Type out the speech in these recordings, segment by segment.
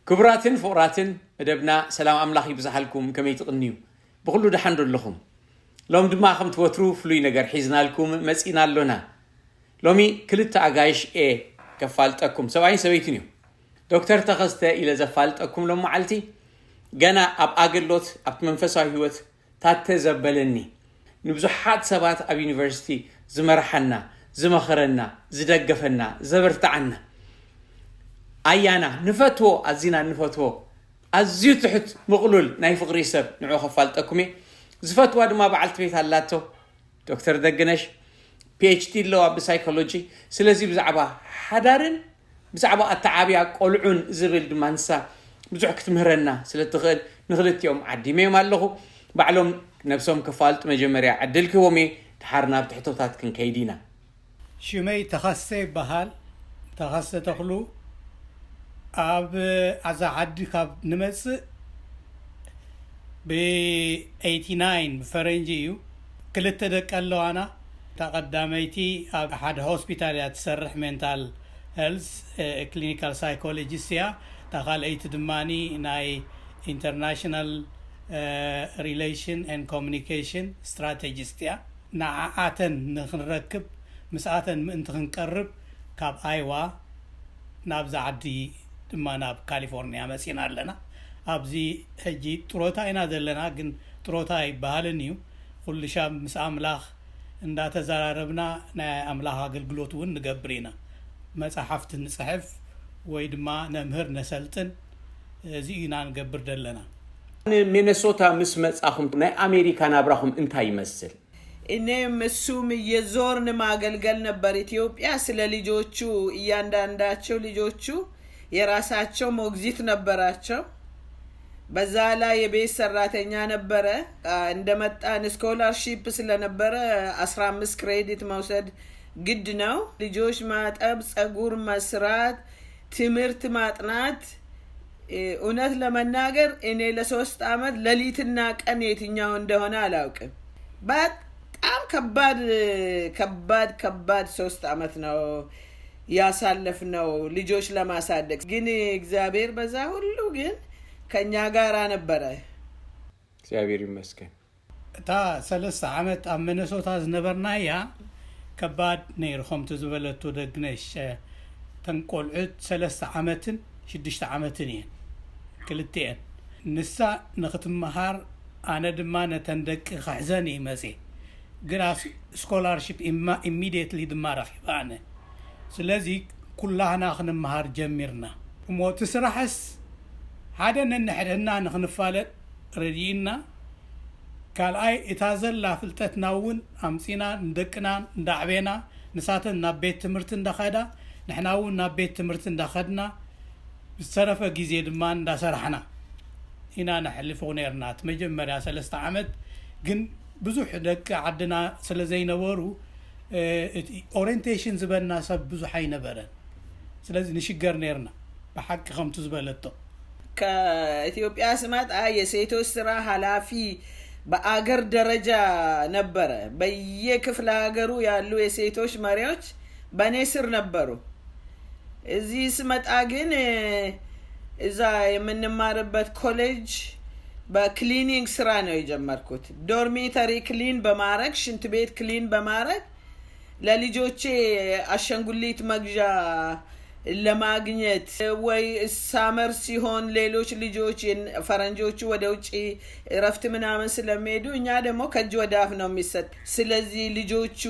كبراتن فقراتن مدبنا سلام أملاخي بزحلكم كما يتقنيو بقولوا دحندو لكم لوم دما خم توترو فلوي نجار حيزنا لكم مسئنا لنا لومي كلت عجايش كفالتكم سواين سويتنيو دكتور تخصته إلى زفالتكم لوم معلتي جنا أب أجلوت أب منفسه هوت تاتزبلني نبزحات سبات أب يونيفرسيتي زمرحنا زمخرنا زدقفنا زبرتعنا أيانا نفتو أزينا نفتو أزيو تحت مغلول ناي فقري سب نعو خفالتكمي زفتو هذا ما بعلت بيت هلاتو دكتور دقنش PhD لو بسايكولوجي سلازي بزعبا حدارن بزعبا التعابيا قلعون زبل دمانسا بزعو كتمهرنا سلتغل نغلت يوم عديمي مالغو بعلم نفسهم كفالت مجمريا عدلك ومي تحرنا بتحتوتات كن كيدينا شمي تخصي بحال تخصي تخلو أب أزا عدي كاب نمس ب 89 فرنجيو كلت دقلو أنا تقدميتي أب حد هوسبيتال يتسرح منتال هيلث كلينيكال سايكولوجيستيا تقال أيت دماني ناي international relation and communication strategistيا نعاتن نركب مساعتن انت نقرب كاب ايوا نابز عدي دما ناب كاليفورنيا مسينا لنا ابزي هجي طروتا اينا دلنا ግን طروታ ይባልኒው ሁልሻ ምስ አምላኽ እንዳተዘራረብና ናይ አምላኽ አገልግሎት ውን ንገብሪና መጽሐፍት ንጽሕፍ ወይ ድማ ነምህር ነሰልጥን እዚና ንገብር ደለና ሚኔሶታ ምስ መጻኹም ናይ አሜሪካ ናብራኹም እንታይ ይመስል እኔም እሱም የዞርን ማገልገል ነበር ኢትዮጵያ ስለ ልጆቹ እያንዳንዳቸው ልጆቹ የራሳቸው ሞግዚት ነበራቸው በዛ ላይ የቤት ሰራተኛ ነበረ እንደመጣን ስኮላርሺፕ ስለነበረ 15 ክሬዲት መውሰድ ግድ ነው ልጆች ማጠብ ጸጉር መስራት ትምህርት ማጥናት እውነት ለመናገር እኔ ለ3 አመት ለሊትና ቀን የትኛው እንደሆነ አላውቅም በጣም ከባድ 3 አመት ነው ያሳለፍነው ልጆች ለማሳደግ ግን እግዚአብሔር በዛ ሁሉ ግን ከኛ ጋር ነበረ እግዚአብሔር ይመስገን ታ 3 አመት አመነሶታ ዝነበርናያ ከባድ ነይርኩም ትዝበለቱ ደግነሽ ተንቆልዑት 3 አመትን 6 አመትን ይን ክልቴን ንሳ ንኽትመሃር አነ ድማ ነተንደቅ خحزن ይመሴ ግራስ ስኮላርሺፕ ኢሚዲየትሊ ድማ ረኺባነ ስለዚ ኩላህና ክንመሃር ጀሚርና ሞት ስራሕስ ሓደ ነንሕደና ንኽንፋለጥ ረዲና ካልኣይ እታዘላ ፍልጠትናውን አምጺና እንደቅና እንዳዕቤና ንሳተን ናብ ቤት ትምህርት እንደኸዳ ንሕናውን ናብ ቤት ትምህርት እንደኸድና ብሰረፈ ጊዜ ድማ እንዳሰራሕና ኢና ነሕልፎ ነርናት መጀመሪያ 3 ዓመት ግን ብዙሕ ደቂ ዓድና ስለ ዘይነበሩ ኦሪየንቴሽን ዝበና ሰብ ብዙሕ አይነበረን ስለዚህ ንሽገር ነርና በሐቅ ከምቱ ዝበለቶ ከኢትዮጵያ ስመጣ የሴቶች ስራ ኃላፊ በአገር ደረጃ ነበረ በየክፍለ ሀገሩ ያሉ የሴቶች መሪዎች በኔ ስር ነበሩ እዚህ ስመጣ ግን እዛ የምንማርበት ኮሌጅ በክሊኒንግ ስራ ነው የጀመርኩት ዶርሚተሪ ክሊን በማረግ ሽንት ቤት ክሊን በማረግ ለልጆቼ አሸንጉሊት መግዣ ለማግኘት ወይ ሳመር ሲሆን ሌሎች ልጆች ፈረንጆቹ ወደ ውጪ ረፍት ምናምን ስለሚሄዱ እኛ ደግሞ ከጅ ወዳፍ ነው የሚሰጥ ስለዚህ ልጆቹ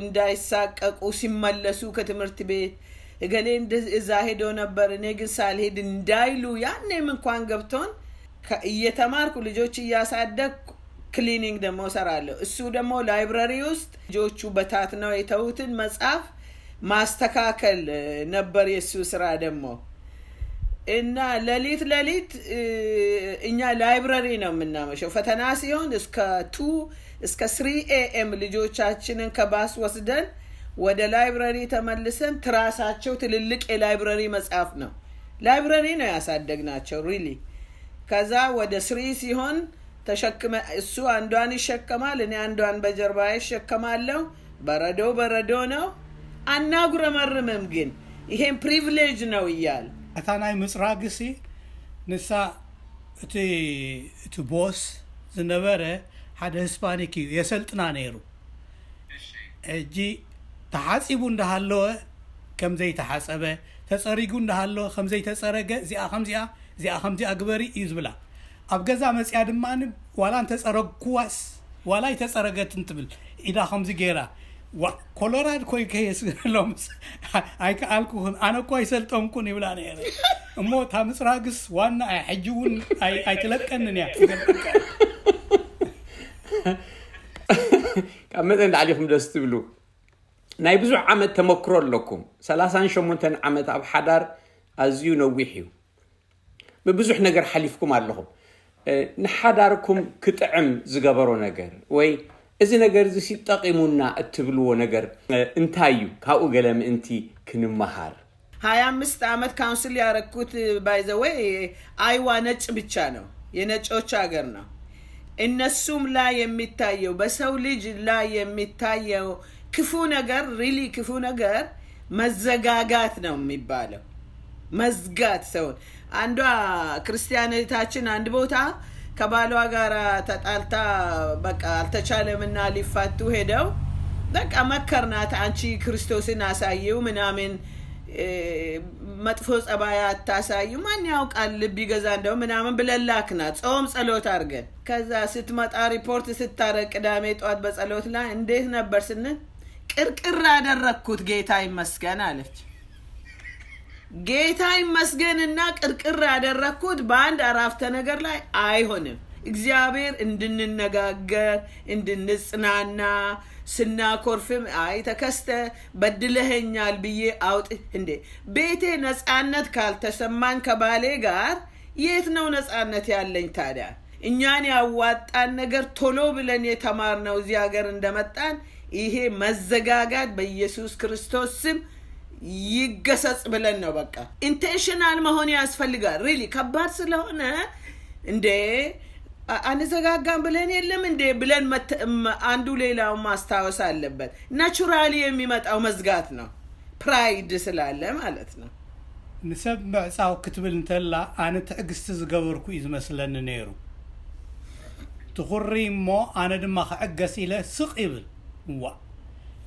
እንዳይሳቀቁ ሲመለሱ ከትምህርት ቤት እገሌ እዛ ሄዶ ነበር እኔ ግን ሳልሄድ እንዳይሉ ያኔም እንኳን ገብቶን እየተማርኩ ልጆች እያሳደግኩ ክሊኒንግ ደግሞ ሰራለሁ እሱ ደግሞ ላይብራሪ ውስጥ ልጆቹ በታት ነው የተውትን መጽሐፍ ማስተካከል ነበር የሱ ስራ ደግሞ እና ለሊት እኛ ላይብራሪ ነው የምናመሸው ፈተና ሲሆን እስከ 3 AM ልጆቻችንን ከባስ ወስደን ወደ ላይብራሪ ተመልሰን ትራሳቸው ትልልቅ የላይብራሪ መጽሐፍ ነው ላይብራሪ ነው ያሳደግናቸው ሪሊ ከዛ ወደ 3 ሲሆን ተሸክመ እሱ አንዷን ይሸከማል እኔ አንዷን በጀርባዬ ይሸከማለሁ በረዶ ነው አናጉረመርምም ግን ይሄን ፕሪቪሌጅ ነው ይያል አታናይ ምጽራግሲ ንሳ እቲ ቦስ ዝነበረ ሓደ ህስፓኒክ የሰልጥና ነይሩ እጂ ተሓጺቡ እንዳሃለወ ከም ዘይተሓጸበ ተጸሪጉ እንዳሃለወ ከም ዘይተጸረገ እዚኣ ከምዚኣ ግበሪ እዩ ዝብላ ኣብ ገዛ መጽያ ድማን ዋላ እንተጸረግኩዋስ ዋላ ይተጸረገት እንትብል ኢዳ ከምዚ ገይራ ኮሎራድ ኮይ ከየስሎም ኣይከኣልኩን ኣነ እኮ ኣይሰልጦምኩን ይብላ ነይረ እሞ ታምጽራግስ ዋና ሕጂውን ኣይትለቀንን ያ ካብ መጠን ላዕሊኩም ደስ ትብሉ ናይ ብዙሕ ዓመት ተመክሮ ኣለኩም 38 ዓመት ኣብ ሓዳር ኣዝዩ ነዊሕ እዩ ብብዙሕ ነገር ሓሊፍኩም ኣለኹም ንሓዳርኩም ክጥዕም ዝገበሮ ነገር ወይ እዚ ነገር እዚ ሲጠቂሙና እትብልዎ ነገር እንታይ እዩ ካብኡ ገለ ምእንቲ ክንመሃር 25 ዓመት ካውንስል ያረኩት ባይ ዘ ዌይ አይዋ ነጭ ብቻ ነው የነጮች ሀገር ነው እነሱም ላይ የሚታየው በሰው ልጅ ላይ የሚታየው ክፉ ነገር ሪሊ ክፉ ነገር መዘጋጋት ነው የሚባለው መዝጋት ሰው አንዷ ክርስቲያኖታችን አንድ ቦታ ከባሏ ጋር ተጣልታ በቃ አልተቻለምና ሊፋቱ ሄደው በቃ መከርናት አንቺ ክርስቶስን አሳየው ምናምን መጥፎ ጸባያት ታሳዩ ማን ያውቃል ልብ ይገዛ እንደው ምናምን ብለላክናት ጾም ጸሎት አርገን ከዛ ስትመጣ ሪፖርት ስታረቅ ቅዳሜ ጧት በጸሎት ላይ እንዴት ነበር ስንል ቅርቅር አደረኩት ጌታ ይመስገን አለች ጌታ ይመስገንና ቅርቅር ያደረኩት በአንድ አራፍተ ነገር ላይ አይሆንም እግዚአብሔር እንድንነጋገር እንድንጽናና ስናኮርፍም አይ ተከስተ በድለኸኛል ብዬ አውጥ እንዴ ቤቴ ነጻነት ካልተሰማን ከባሌ ጋር የት ነው ነጻነት ያለኝ ታዲያ እኛን ያዋጣን ነገር ቶሎ ብለን የተማርነው እዚህ ሀገር እንደመጣን ይሄ መዘጋጋት በኢየሱስ ክርስቶስ ስም ይገሰጽ ብለን ነው በቃ ኢንቴንሽናል መሆን ያስፈልጋል ሪሊ ከባድ ስለሆነ እንዴ አንዘጋጋም ብለን የለም እንዴ ብለን አንዱ ሌላው ማስታወስ አለበት ናቹራሊ የሚመጣው መዝጋት ነው ፕራይድ ስላለ ማለት ነው ንሰብ መጻው ክትብል እንተላ አነ ትዕግስት ዝገበርኩ ይዝመስለን ነይሩ ትኹሪሞ አነ ድማ ከዕገስ ኢለ ስቅ ይብል ዋ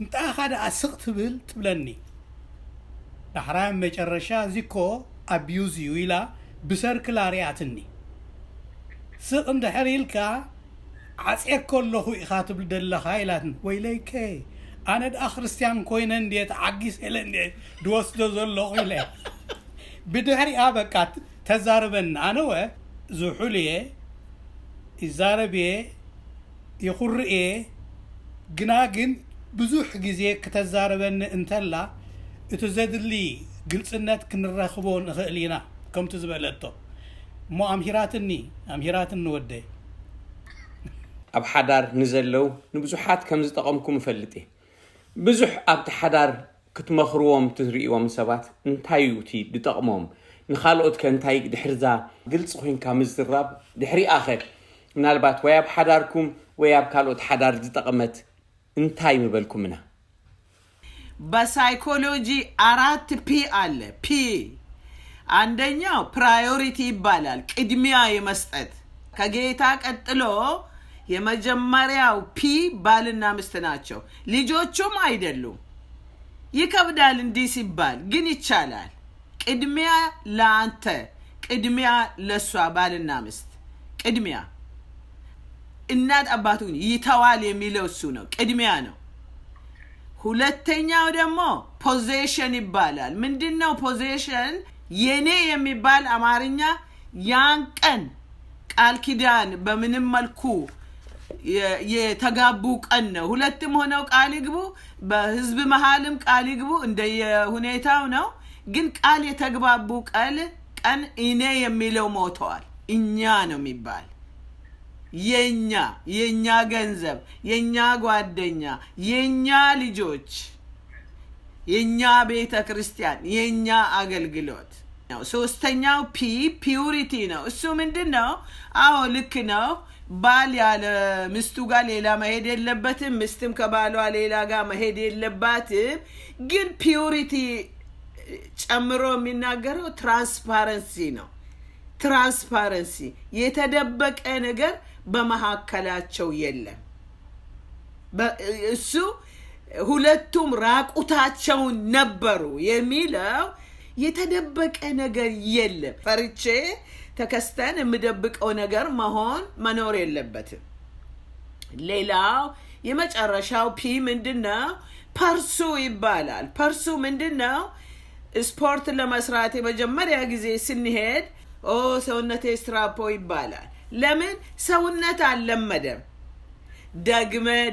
እንታ ሓደ አስቅ ትብል ትብለኒ ዳሕራም መጨረሻ ዚኮ አቢዩዝ ይላ ብሰርክላሪያትኒ ስቅ እንደሕሪልካ ዓጽየክ ከለኹ ኢኻ ትብል ደለኻ ኢላትን ወይለይከ ኣነ ደኣ ክርስቲያን ኮይነ እንዴት ዓጊስ ኢለ እንዴት ድወስዶ ዘለኹ ኢለ ብድሕሪኣ በቃ ተዛርበን ኣነወ ዝሑልየ ይዛረብየ ይኹርየ ግና ግን ብዙሕ ግዜ ከተዛረበኒ እንተላ እቲ ዘድሊ ግልጽነት ክንረኽቦ ንኽእል ኢና ከምቲ ዝበለቶ ሞ ኣምሂራትን ወደይ ኣብ ሓዳር ንዘለው ንብዙሓት ከም ዝጠቐምኩም ፈልጥ ብዙሕ ኣብቲ ሓዳር ክትመኽርዎም ትርእዎም ሰባት እንታይ እዩ እቲ ዝጠቕሞም ንኻልኦት ከንታይ ድሕርዛ ግልጽ ኮይንካ ምዝራብ ድሕሪኣ ኸ ምናልባት ወይ ኣብ ሓዳርኩም ወይ ኣብ ካልኦት ሓዳር ዝጠቕመት እንታይ ምበልኩምና በሳይኮሎጂ 4 ፒ አለ ፒ አንደኛው ፕራዮሪቲ ይባላል ቅድሚያ የመስጠት ከጌታ ቀጥሎ የመጀመሪያው ፒ ባልና ሚስት ናቸው ልጆቹም አይደሉም ይከብዳል እንዲህ ሲባል ግን ይቻላል ቅድሚያ ለአንተ ቅድሚያ ለሷ ባልና ሚስት ቅድሚያ እናት አባቱን ይተዋል የሚለው እሱ ነው ቅድሚያ ነው ሁለተኛው ደግሞ ፖዚሽን ይባላል ምንድነው ፖዚሽን የኔ የሚባል አማርኛ ያን ቀን ቃል ኪዳን በምንም መልኩ የተጋቡ ቀን ነው ሁለቱም ሆነው ቃል ይግቡ በህዝብ መሃልም ቃል ይግቡ እንደየሁኔታው ነው ግን ቃል የተግባቡ ቀን እኔ የሚለው ሞተዋል እኛ ነው የሚባል የኛ ገንዘብ የኛ ጓደኛ የኛ ልጆች የኛ ቤተ ክርስቲያን የኛ አገልግሎት ነው ሶስተኛው ፒዩሪቲ ነው እሱ ምንድነው አዎ ልክ ነው ባል ያለ ሚስቱ ጋር ሌላ መሄድ የለበትም ሚስትም ከባሏ ሌላ ጋር መሄድ የለባትም ግን ፒዩሪቲ ጨምሮ የሚናገረው ትራንስፓረንሲ ነው ትራንስፓረንሲ የተደበቀ ነገር በመሐከላቸው የለም እሱ ሁለቱም ራቁታቸውን ነበሩ የሚለው የተደበቀ ነገር የለም ፈርቼ ተከስተን የምደብቀው ነገር መኖር የለበትም ሌላው የመጨረሻው ፒ ምንድነው ፐርሱ ይባላል ፐርሱ ምንድነው ስፖርት ለመስራት የመጀመሪያ ጊዜ ስንሄድ ሰውነቴ ስትራፖ ይባላል ለምን ሰውነት አልለመደም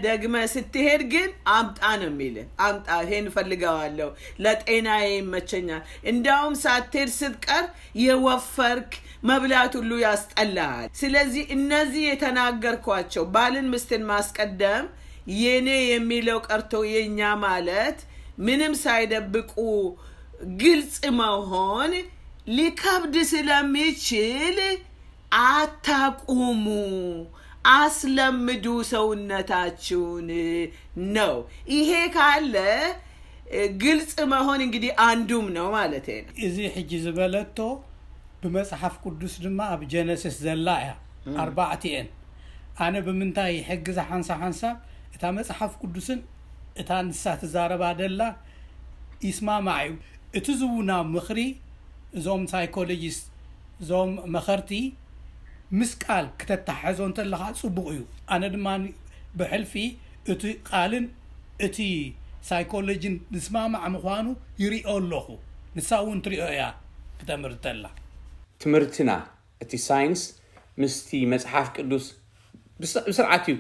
ደግመ ስትሄድ ግን አምጣ ነው የሚል አምጣ ይሄን ፈልጋዋለሁ ለጤናዬ ይመቸኛል እንዳውም ሳትሄድ ስትቀር የወፈርክ መብላት ሁሉ ያስጠላል ስለዚህ እነዚህ የተናገርኳቸው ባልን ምስትን ማስቀደም የኔ የሚለው ቀርቶ የኛ ማለት ምንም ሳይደብቁ ግልጽ መሆን ሊከብድ ስለሚችል አታቁሙ አስለምዱ ሰውነታችሁን ነው ይሄ ካለ ግልጽ መሆን እንግዲህ አንዱም ነው ማለት ነው እዚ ሕጂ ዝበለቶ በመጽሐፍ ቅዱስ ድማ ኣብ ጀነሲስ ዘላያ 4 ኣነ በምንታይ ሕግዛ ሓንሳ እታ መጽሐፍ ቅዱስን እታ ንሳት ዛረባ ደላ ይስማማዩ እቲ ዝውና ምኽሪ ዞም ሳይኮሎጂስት ዞም መኸርቲ مسكال كتتحزون تلها صبغيو أنا دمان بحلفي أتي قالن أتي سايكولوجين نسمع مع مخوانو يري الله نساون تريقيا كتمرتلا تمرتنا أتي ساينس مستي مصحف قدوس بسرعتي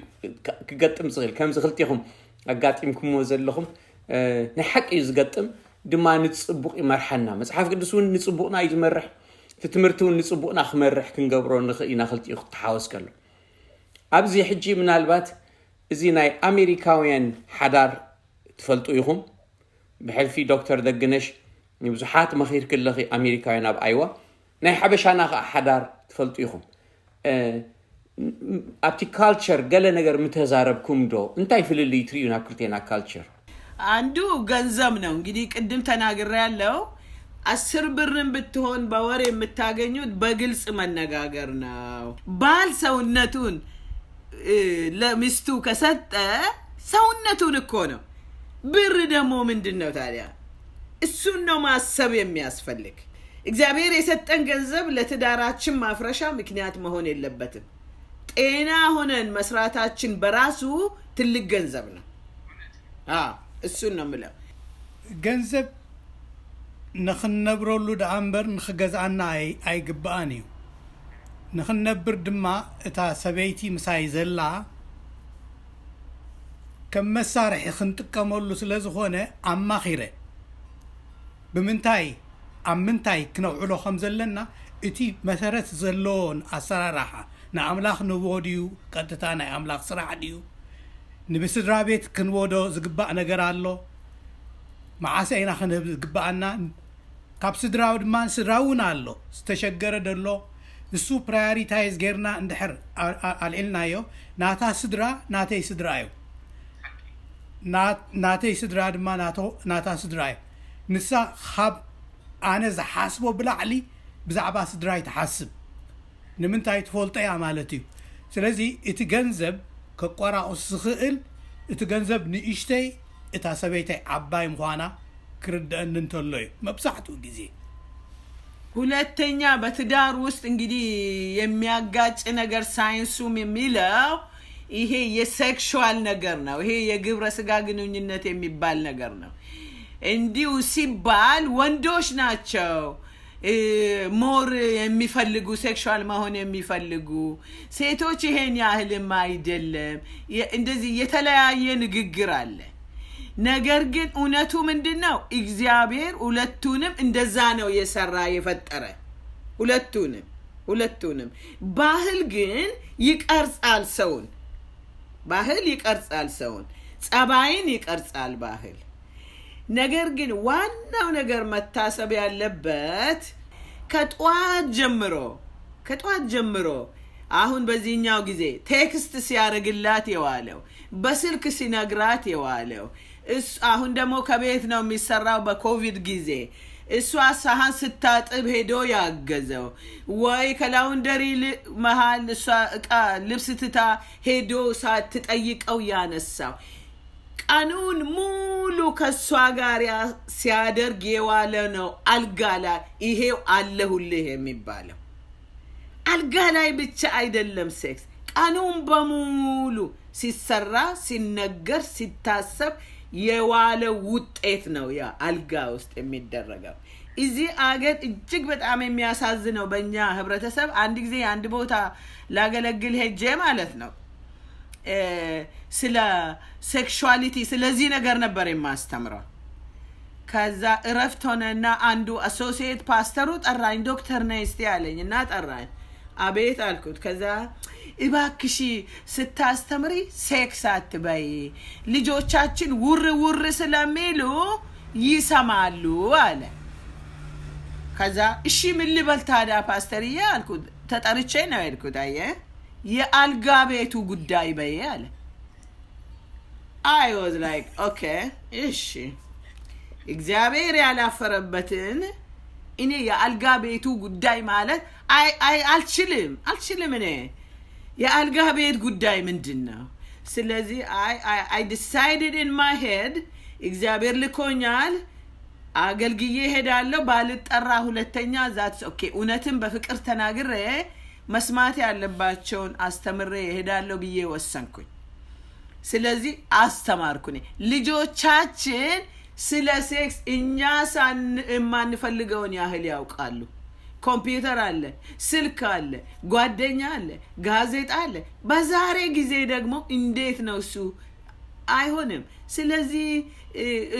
كقطم صغير كم زغلتيهم أقاطمكم وزلهم نحق يزقطم دما نتصبق يمرحنا مصحف قدوسون نتصبقنا يمرح تتمرتون نصبونا خمرح كنقبرو نخينا خلتي تحاوس كله ابزي حجي من البات ازي ناي امريكاويان حدار تفلطو يهم بحلفي دكتور دقنش بزحات مخير كلخي امريكاويان اب ايوا ناي حبشانا حدار تفلطو يهم ابتي كالتشر قال نغير متزاربكم دو انتي في اللي تريونا كلتينا كالتشر عنده ገንዘብ ነው እንግዲህ ቅድም ተናግሬያለሁ 10 ብርን ብትሆን በወር የምታገኙት በግልጽ መነጋገር ነው ባል ሰውነቱን ለሚስቱ ከሰጠ ሰውነቱን እኮ ነው ብር ደግሞ ምንድነው ታዲያ እሱን ነው ማሰብ የሚያስፈልግ እግዚአብሔር የሰጠን ገንዘብ ለትዳራችን ማፍረሻ ምክንያት መሆን የለበትም ጤና ሆነን መስራታችን በራሱ ትልቅ ገንዘብ ነው እሱን ነው ማለት ገንዘብ نخنبرو لود أمبر نخجزعنا أي جبانيو نخنبر دما إتا سبيتي مسايزلا كم مسارح خنتك كمولو سلازخونه عما خيره بمنتاي عم منتاي كنو علو خمزلنا إتي مسارات زلون أسرارها نعملاخ نبوديو قدتانا عملاخ صراحة ديو نبسد رابط كنودو زقباء نقرالو معاسينا خنب زقباءنا كاب سدراود مان سدراون الله استشجر دلو السو برايورتايز غيرنا اندحر الالنايو ناتا سدرا ناتي سدرايو ناتي سدرا دما ناتا سدراي نسا خاب انا ز حاسبو بلعلي بزعبا سدراي تحسب نمنتاي تفولطيا مالتي سلازي اتغنزب كقراو سخيل اتغنزب نيشتي اتا سبيتي عباي مخوانا كردن انتلوي مبسحتو غزي ሁለተኛ በትዳር ውስጥ እንግዲህ የሚያጋጭ ነገር ሳይንሱም የሚለው ይሄ የሴክሹዋል ነገር ነው ይሄ የግብረ ስጋ ግንኙነት የሚባል ነገር ነው እንዲው ሲባል ወንዶች ናቸው ሞር የሚፈልጉ ሴክሹዋል መሆን የሚፈልጉ ሴቶች ይሄን ያህልም አይደለም እንደዚህ የተለያየ ንግግር አለ ነገር ግን እውነቱ ምንድነው እግዚአብሔር ሁለቱንም እንደዛ ነው የሰራ የፈጠረ ሁለቱንም ባህል ግን ይቀርጻል ሰውን ጸባይን ይቀርጻል ባህል ነገር ግን ዋናው ነገር መታሰብ ያለበት ከጧት ጀምሮ አሁን በዚህኛው ጊዜ ቴክስት ሲያርግላት የዋለው በስልክ ሲነግራት የዋለው አሁን ደግሞ ከቤት ነው የሚሰራው በኮቪድ ጊዜ እሷ ሳህን ስታጥብ ሄዶ ያገዘው ወይ ከላውንደሪ መሃል እሷ እቃ ልብስ ትታ ሄዶ ሳትጠይቀው ያነሳው ቀኑን ሙሉ ከሷ ጋር ሲያደርግ የዋለ ነው አልጋ ላይ ይሄው አለሁልህ የሚባለው አልጋ ላይ ብቻ አይደለም ሴክስ ቀኑን በሙሉ ሲሰራ ሲነገር ሲታሰብ የዋለ ውጤት ነው ያ አልጋ ውስጥ የሚደረገው እዚህ አገር እጅግ በጣም የሚያሳዝነው በእኛ ህብረተሰብ አንድ ጊዜ አንድ ቦታ ላገለግል ሄጄ ማለት ነው ስለ ሴክሹዋሊቲ ስለዚህ ነገር ነበር የማስተምረው ከዛ እረፍት ሆነና አንዱ አሶሲኤት ፓስተሩ ጠራኝ ዶክተር ነይ እስቲ አለኝና ጠራኝ አቤት አልኩት ከዛ እባክሽ ስታስተምሪ ሴክስ አትበይ ልጆቻችን ውር ስለሚሉ ይሰማሉ አለ ከዛ እሺ ምን ልበል ታዲያ ፓስተርዬ አልኩት ተጠርቼ ነው ያልኩት አየ የአልጋ ቤቱ ጉዳይ በይ አለ I was like okay እሺ እግዚአብሔር ያላፈረበትን እኔ የአልጋ ቤቱ ጉዳይ ማለት አልችልም እኔ የአልጋ ቤት ጉዳይ ምንድነው ስለዚህ I decided in my head እግዚአብሔር ልኮኛል አገልግዬ ሄዳለሁ ባልጠራ ሁለተኛ that's okay እውነትም በፍቅር ተናግሬ መስማት ያለባቸውን አስተምሬ ሄዳለሁ ብዬ ወሰንኩኝ ስለዚህ አስተማርኩኝ ልጆቻችን ስለ ሴክስ እኛ ማንፈልገውን ያህል ያውቃሉ ኮምፒውተር አለ ስልክ አለ ጓደኛ አለ ጋዜጣ አለ በዛሬ ጊዜ ደግሞ እንዴት ነው እሱ አይሆንም ስለዚህ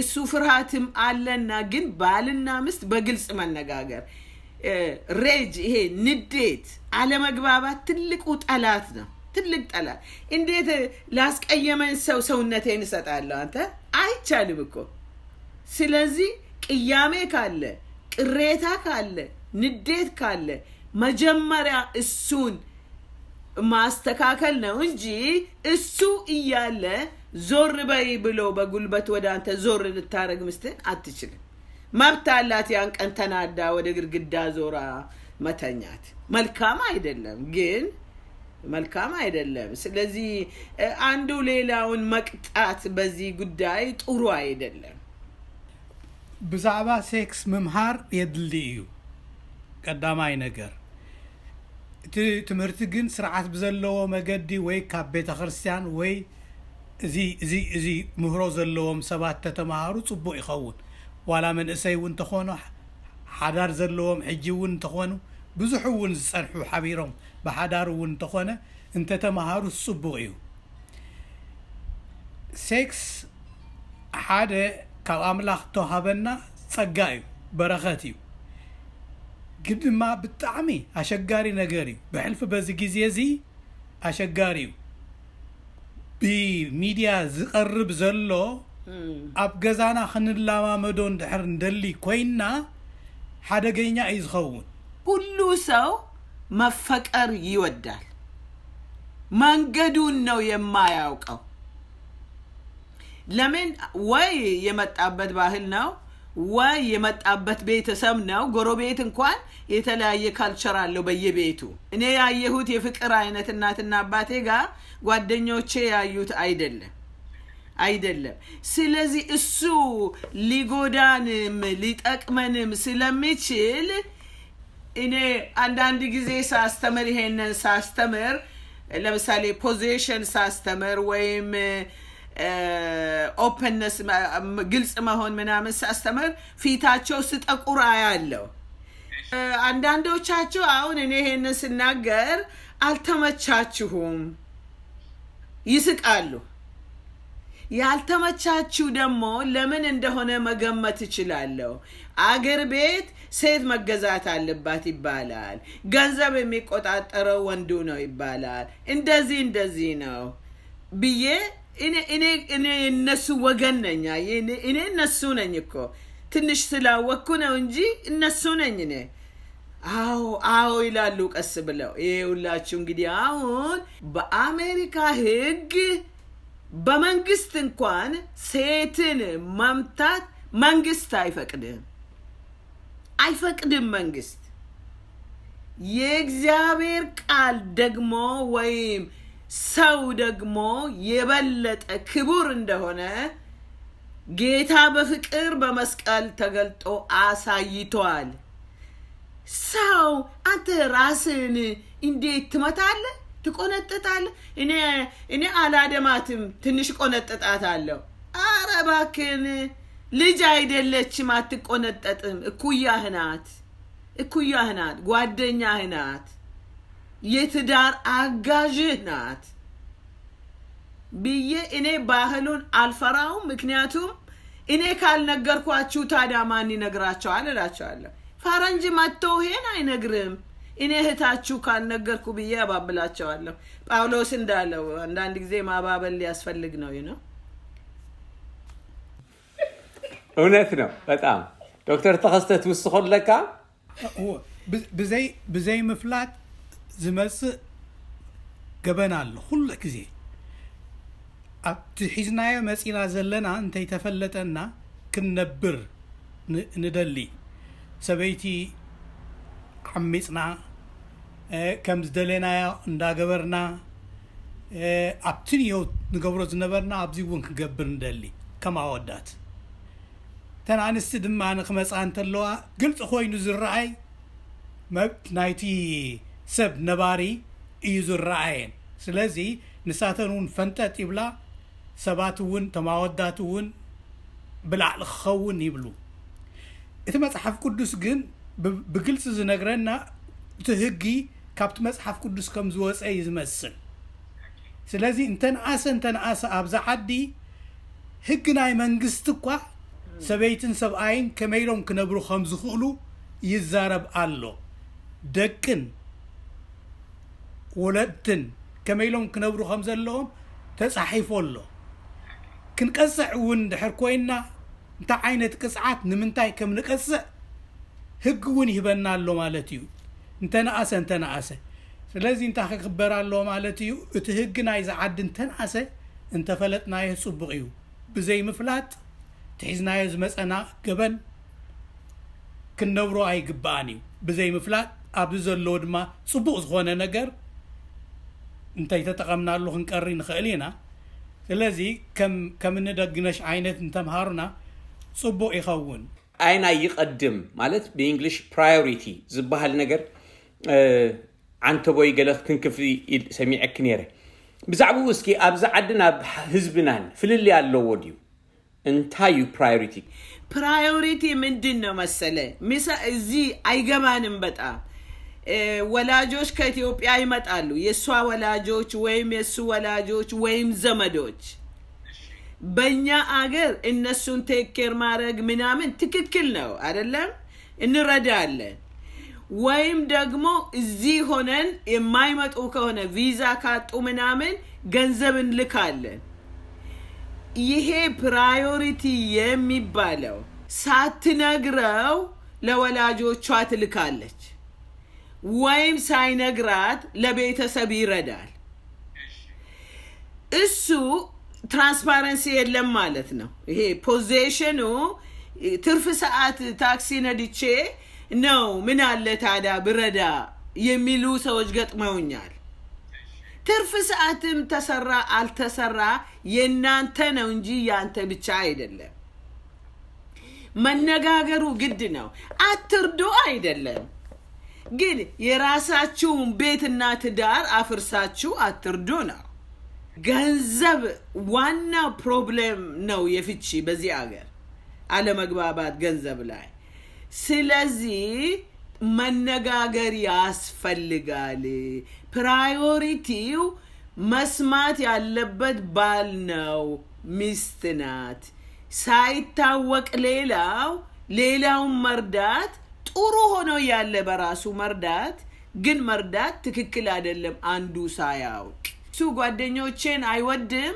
እሱ ፍርሃትም አለና ግን ባልና ምስት በግልጽ መነጋገር ሬጅ ይሄ ንዴት አለመግባባት ትልቁ ጠላት ነው ትልቅ ጠላት እንዴት ላስቀየመን ሰውነቴን እሰጣለሁ አንተ አይቻልም እኮ ስለዚህ ቅያሜ ካለ ቅሬታ ካለ ንዴት ካለ መጀመሪያ እሱን ማስተካከል ነው እንጂ እሱ እያለ ዞር በይ ብሎ በጉልበት ወደ አንተ ዞር ልታረግ ምስተን አትችልም መብት አላት ያን ቀን ተናዳ ወደ ግድግዳ ዞራ መተኛት መልካም አይደለም ግን መልካም አይደለም ስለዚህ አንዱ ሌላውን መቅጣት በዚህ ጉዳይ ጥሩ አይደለም ብዛዕባ ሴክስ መምሃር የድልዩ ቀዳማይ ነገር ትምህርቲ ግን ስርዓት በዘለዎ መገዲ ወይ ካብ ቤተ ክርስቲያን ወይ እዚ ምህሮ ዘለዎም ሰባት ተተማሃሩ ጽቡቅ ይኸውን ዋላ መንእሰይ እውን ተኾኑ ሓዳር ዘለዎም ሕጂ እውን ተኾኑ ብዙሕ እውን ዝጸንሑ ሓቢሮም በሓዳር እውን ተኾነ እንተ ተማሃሩ ጽቡቅ እዩ ሴክስ ሓደ ካብ ኣምላኽ ተዋሃበና ጸጋ እዩ በረኸት እዩ ግን ድማ ብጣዕሚ ኣሸጋሪ ነገር እዩ ብሕልፊ በዚ ግዜ እዚ ኣሸጋሪ እዩ ብሚድያ ዝቐርብ ዘሎ ኣብ ገዛና ክንላማመዶ እንድሕር እንደሊ ኮይና ሓደገኛ እዩ ዝኸውን ሁሉ ሰው መፈቀር ይወዳል መንገዱን ነው የማያውቀው ለምን ወይ የመጣበት ባህል ነው ወይ የመጣበት ቤተሰብ ነው ጎረቤት እንኳን የተለያየ ካልቸር አለው በየቤቱ እኔ ያየሁት የፍቅር አይነት እናትና አባቴ ጋር ጓደኞቼ ያዩት አይደለም ስለዚህ እሱ ሊጎዳንም ሊጠቅመንም ስለሚችል እኔ አንዳንድ ጊዜ ሳስተምር ይሄንን ሳስተምር ለምሳሌ ፖዚሽን ሳስተምር ወይም ኦፕንነስ ግልጽ መሆን ምናምን ሳስተምር ፊታቸው ስጠቁር አያለው አንዳንዶቻቸው አሁን እኔ ይሄንን ስናገር አልተመቻችሁም ይስቃሉ ያልተመቻችሁ ደግሞ ለምን እንደሆነ መገመት ይችላልው አገር ቤት ሴት መገዛት አለባት ይባላል ገንዘብ የሚቆጣጠረው ወንዱ ነው ይባላል እንደዚህ ነው ብዬ እኔ እነሱ ወገን ነኝ እኔ እነሱ ነኝ እኮ ትንሽ ስላወኩ ነው እንጂ እነሱ ነኝ እኔ አዎ ይላሉ ቀስ ብለው ይኸውላችሁ እንግዲህ አሁን በአሜሪካ ህግ በመንግስት እንኳን ሴትን መምታት መንግስት አይፈቅድም አይፈቅድም መንግስት። የእግዚአብሔር ቃል ደግሞ ወይም ሰው ደግሞ የበለጠ ክቡር እንደሆነ ጌታ በፍቅር በመስቀል ተገልጦ አሳይቷል። ሰው አንተ ራስን እንዴት ትመታለህ? ትቆነጥጣለህ? እኔ አላደማትም፣ ትንሽ ቆነጥጣታለሁ። ኧረ እባክህን፣ ልጅ አይደለችም፣ አትቆነጠጥም። እኩያህ ናት፣ ጓደኛህ ናት፣ የትዳር አጋዥህ ናት ብዬ እኔ ባህሉን አልፈራውም። ምክንያቱም እኔ ካልነገርኳችሁ ታዲያ ማን ይነግራቸዋል እላቸዋለሁ። ፈረንጅ መጥቶ ይሄን አይነግርም። እኔ እህታችሁ ካልነገርኩ ብዬ አባብላቸዋለሁ። ጳውሎስ እንዳለው አንዳንድ ጊዜ ማባበል ሊያስፈልግ ነው ነው። እውነት ነው በጣም ዶክተር ተኸስተት ውስኾለካ ብዘይ ምፍላጥ ዝመጽእ ገበና ኣሎ ኩሉ ግዜ ኣብቲ ሒዝናዮ መፂና ዘለና እንተይተፈለጠና ክንነብር ንደሊ ሰበይቲ ዓሚፅና ከም ዝደለናዮ እንዳገበርና ኣብቲ ንዮት ንገብሮ ዝነበርና ኣብዚ እውን ክንገብር ንደሊ ከም ኣወዳት ተን ኣንስቲ ድማ ንክመፃ እንተለዋ ግልፂ ኮይኑ ዝረኣይ መብት ናይቲ ሰብ ነባሪ እዩ ዝረኣየን። ስለዚ ንሳተን እውን ፈንጠጥ ይብላ፣ ሰባት እውን ተማወዳት እውን ብላዕሊ ክኸውን ይብሉ። እቲ መጽሓፍ ቅዱስ ግን ብግልፂ ዝነግረና እቲ ህጊ ካብቲ መጽሓፍ ቅዱስ ከም ዝወፀ እዩ ዝመስል። ስለዚ እንተንኣሰ ኣብዛ ዓዲ ህጊ ናይ መንግስቲ እኳ ሰበይትን ሰብኣይን ከመይሎም ክነብሩ ከም ዝኽእሉ ይዛረብ ኣሎ። ደቅን ወለድትን ከመይሎም ክነብሩ ከም ዘለዎም ተጻሒፉ ኣሎ። ክንቀጽዕ እውን ድሕር ኮይና እንታይ ዓይነት ቅጽዓት ንምንታይ ከም ንቀጽዕ ህግ እውን ይህበና ኣሎ ማለት እዩ። እንተነኣሰ ስለዚ እንታይ ክግበር ኣሎ ማለት እዩ። እቲ ህግ ናይ ዝዓዲ እንተነኣሰ እንተፈለጥናዮ ጽቡቕ እዩ። ብዘይ ምፍላጥ ትሒዝናዮ ዝመፀና ገበን ክንነብሮ ኣይግባአን እዩ። ብዘይ ምፍላጥ ኣብዚ ዘለዎ ድማ ጽቡቕ ዝኾነ ነገር እንታይ ተጠቐምናሉ ክንቀሪ ንኽእል ኢና። ስለዚ ከም እንደግነሽ ዓይነት እንተምሃሩና ጽቡቕ ይኸውን። ኣይና ይቐድም ማለት ብእንግሊሽ ፕራዮሪቲ ዝበሃል ነገር ዓንተ ቦይ ገለ ክንክፍሊ ሰሚዐክ ነይረ። ብዛዕባ እስኪ ኣብዚ ዓድና ህዝብናን ፍልልይ ኣለዎ ድዩ? እንታይ ፕራዮሪቲ ምንድን ነው መሰለ? እዚህ አይገባንም በጣም ወላጆች ከኢትዮጵያ ይመጣሉ። የሷ ወላጆች ወይም የሱ ወላጆች ወይም ዘመዶች በእኛ አገር እነሱን ቴክ ኬር ማድረግ ምናምን ትክክል ነው አይደለም? እንረዳለን። ወይም ደግሞ እዚህ ሆነን የማይመጡ ከሆነ ቪዛ ካጡ ምናምን ገንዘብ እንልካለን። ይሄ ፕራዮሪቲ የሚባለው ሳትነግረው ለወላጆቿ ትልካለች ወይም ሳይነግራት ለቤተሰብ ይረዳል። እሱ ትራንስፓረንሲ የለም ማለት ነው። ይሄ ፖዚሽኑ ትርፍ ሰዓት ታክሲ ነድቼ ነው ምን አለ ታዲያ ብረዳ የሚሉ ሰዎች ገጥመውኛል። ትርፍ ሰዓትም ተሰራ አልተሰራ የናንተ ነው እንጂ ያንተ ብቻ አይደለም። መነጋገሩ ግድ ነው። አትርዱ አይደለም ግን የራሳችሁን ቤትና ትዳር አፍርሳችሁ አትርዱ ነው። ገንዘብ ዋና ፕሮብሌም ነው የፍቺ በዚህ አገር አለመግባባት ገንዘብ ላይ። ስለዚህ መነጋገር ያስፈልጋል። ፕራዮሪቲው መስማት ያለበት ባል ነው፣ ሚስት ናት። ሳይታወቅ ሌላውን መርዳት ጥሩ ሆኖ ያለ በራሱ መርዳት ግን መርዳት ትክክል አይደለም አንዱ ሳያውቅ። እሱ ጓደኞቼን አይወድም፣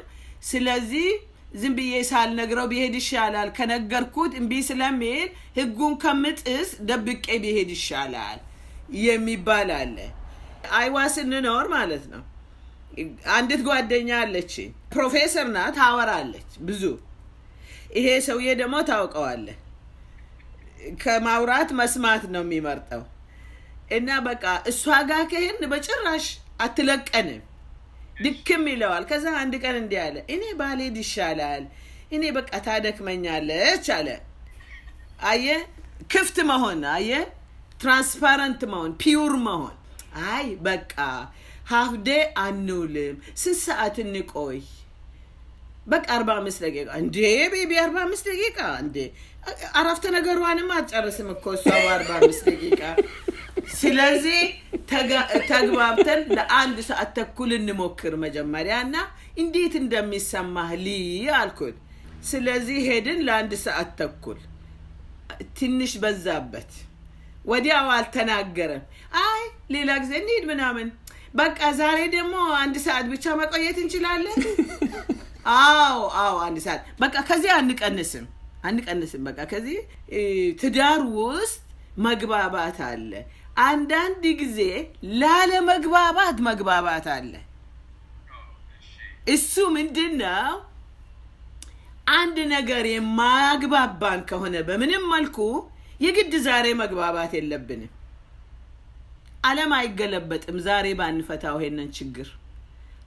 ስለዚህ ዝም ብዬ ሳልነግረው ቢሄድ ይሻላል፣ ከነገርኩት እምቢ ስለሚል ህጉን ከምጥስ ደብቄ ቢሄድ ይሻላል የሚባል አለ። አይዋ ስንኖር ማለት ነው። አንዲት ጓደኛ አለች፣ ፕሮፌሰር ናት፣ ታወራለች ብዙ። ይሄ ሰውዬ ደግሞ ታውቀዋለህ፣ ከማውራት መስማት ነው የሚመርጠው እና በቃ እሷ ጋር ከሄን በጭራሽ አትለቀንም ድክም ይለዋል ከዛ አንድ ቀን እንዲህ አለ እኔ ባልሄድ ይሻላል እኔ በቃ ታደክመኛለች አለ አየ ክፍት መሆን አየ ትራንስፓረንት መሆን ፒውር መሆን አይ በቃ ሃፍ ዴይ አንውልም ስንት ሰዓት እንቆይ በቃ 45 ደቂቃ እንዴ ቤቢ 45 ደቂቃ እንዴ አረፍተ ነገሯንም አትጨርስም እኮ እሷ 45 ደቂቃ ስለዚህ ተግባብተን ለአንድ ሰዓት ተኩል እንሞክር መጀመሪያና እንዴት እንደሚሰማህ አልኩት ስለዚህ ሄድን ለአንድ ሰዓት ተኩል ትንሽ በዛበት ወዲያው አልተናገረም አይ ሌላ ጊዜ እንሂድ ምናምን በቃ ዛሬ ደግሞ አንድ ሰዓት ብቻ መቆየት እንችላለን አዎ አንድ ሰዓት በቃ ከዚህ አንቀንስም በቃ ከዚህ ትዳር ውስጥ መግባባት አለ አንዳንድ ጊዜ ላለ መግባባት አለ እሱ ምንድነው አንድ ነገር የማያግባባን ከሆነ በምንም መልኩ የግድ ዛሬ መግባባት የለብንም ዓለም አይገለበጥም ዛሬ ባንፈታው ይሄንን ችግር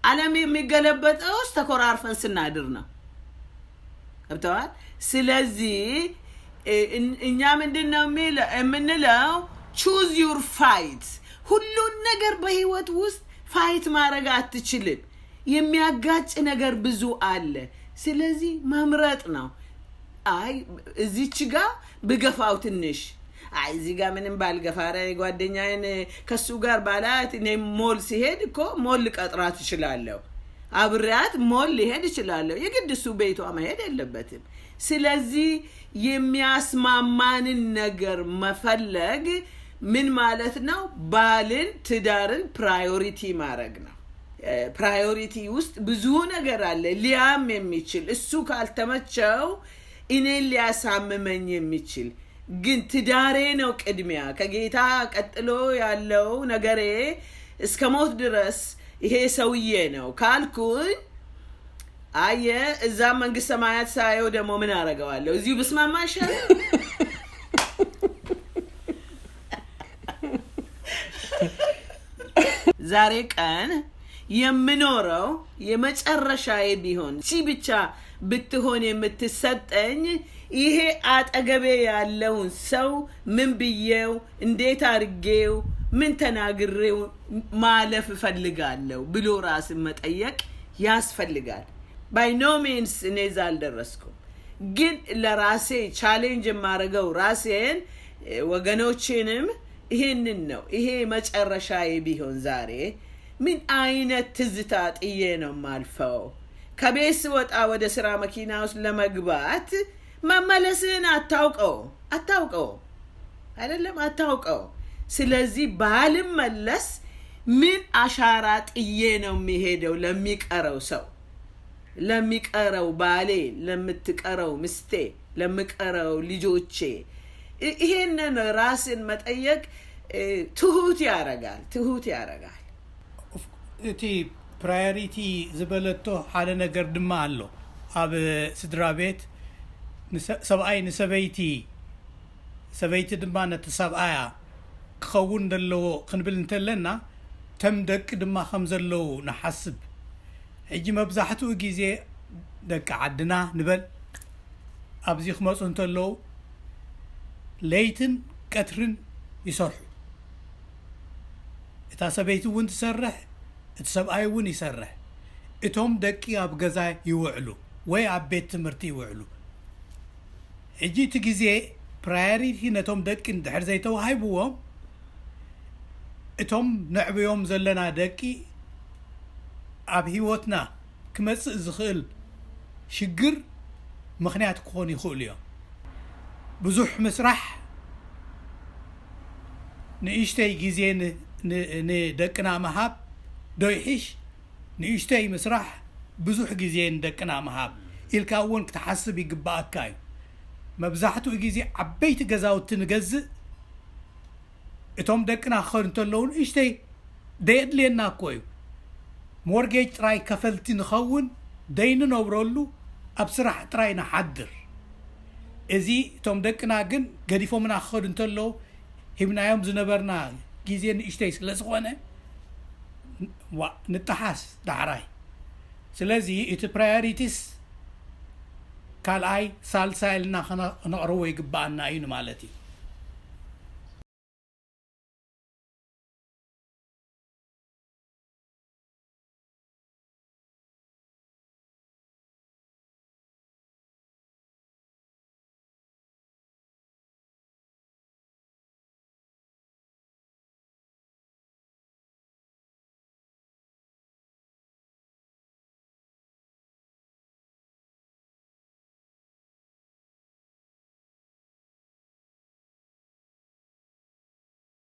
ዓለም የሚገለበጠው ተኮራርፈን ስናድር ነው ገብተዋል ስለዚህ እኛ ምንድነው የምንለው choose your fight ሁሉን ነገር በህይወት ውስጥ ፋይት ማድረግ አትችልም የሚያጋጭ ነገር ብዙ አለ ስለዚህ መምረጥ ነው አይ እዚች ጋር ብገፋው ትንሽ አይ እዚህ ጋር ምንም ባልገፋራ ጓደኛዬን ከሱ ጋር ባላት እኔ ሞል ሲሄድ እኮ ሞል ቀጥራት ይችላልው አብራት ሞል ሊሄድ ይችላልው የግድ እሱ ቤቷ መሄድ የለበትም ስለዚህ የሚያስማማንን ነገር መፈለግ ምን ማለት ነው ባልን ትዳርን ፕራዮሪቲ ማድረግ ነው ፕራዮሪቲ ውስጥ ብዙ ነገር አለ ሊያም የሚችል እሱ ካልተመቸው እኔ ሊያሳምመኝ የሚችል ግን ትዳሬ ነው ቅድሚያ ከጌታ ቀጥሎ ያለው ነገሬ እስከ ሞት ድረስ ይሄ ሰውዬ ነው ካልኩኝ አየ እዛ መንግስት ሰማያት ሳይው ደሞ ምን አረጋዋለሁ እዚሁ በስማማ ይሻላል ዛሬ ቀን የምኖረው የመጨረሻዬ ቢሆን ብቻ ብትሆን የምትሰጠኝ ይሄ አጠገቤ ያለውን ሰው ምን ብዬው እንዴት አርጌው ምን ተናግሬው ማለፍ ፈልጋለሁ ብሎ ራስን መጠየቅ ያስፈልጋል by no means እኔዛ አልደረስኩም ግን ለራሴ ቻሌንጅ ማረገው ራሴን ወገኖቼንም ይሄንን ነው ይሄ መጨረሻዬ ቢሆን ዛሬ ምን አይነት ትዝታ ጥዬ ነው ማልፈው ከቤት ወጣ ወደ ስራ መኪና ውስጥ ለመግባት መመለስን አታውቀው አይደለም አታውቀው ስለዚህ ባልም መለስ ምን አሻራ ጥዬ ነው የሚሄደው ለሚቀረው ሰው ለሚቀረው ባሌ ለምትቀረው ምስቴ ለምቀረው ልጆቼ ይሄንን ራስን መጠየቅ ትሁት ያረጋል እቲ ፕራዮሪቲ ዝበለቶ ሓደ ነገር ድማ አሎ ኣብ ስድራ ቤት ሰብኣይ ንሰበይቲ ሰበይቲ ድማ ነቲ ሰብኣያ ክኸውን ደለዎ ክንብል እንተለና ተም ደቂ ድማ ከም ዘለው ንሓስብ ሕጂ መብዛሕትኡ ግዜ ደቂ ዓድና ንበል ኣብዚ ክመፁ እንተለው ለይትን ቀትርን ይሰርሑ እታ ሰበይቲ እውን ትሰርሕ እቲ ሰብኣይ እውን ይሰርሕ እቶም ደቂ ኣብ ገዛ ይውዕሉ ወይ ኣብ ቤት ትምህርቲ ይውዕሉ ሕጂ እቲ ግዜ ፕራዮሪቲ ነቶም ደቂ እንድሕር ዘይተዋሂብዎም እቶም ነዕብዮም ዘለና ደቂ ኣብ ህይወትና ክመጽእ ዝኽእል ሽግር ምኽንያት ክኾኑ ይኽእሉ እዮም ብዙሕ ምስራሕ ንእሽተይ ግዜ ንደቅና መሃብ ዶይሒሽ ንእሽተይ ምስራሕ ብዙሕ ግዜ ንደቅና መሃብ ኢልካ እውን ክትሓስብ ይግባአካ እዩ መብዛሕትኡ ግዜ ዓበይቲ ገዛውቲ ንገዝእ እቶም ደቅና ክኸዱ እንተለውን እሽተይ ደየድልየና እኮ እዩ ሞርጌጅ ጥራይ ከፈልቲ ንኸውን ደይንነብረሉ ኣብ ስራሕ ጥራይ ንሓድር እዚ ቶም ደቅና ግን ገዲፎምና ክኸዱ እንተለው ሂብናዮም ዝነበርና ግዜ ንእሽተይ ስለ ዝኾነ ንተሓስ ዳዕራይ ስለዚ እቲ ፕራዮሪቲስ ካልኣይ ሳልሳይ ኢልና ነቕርቦ ይግባአና እዩ ማለት እዩ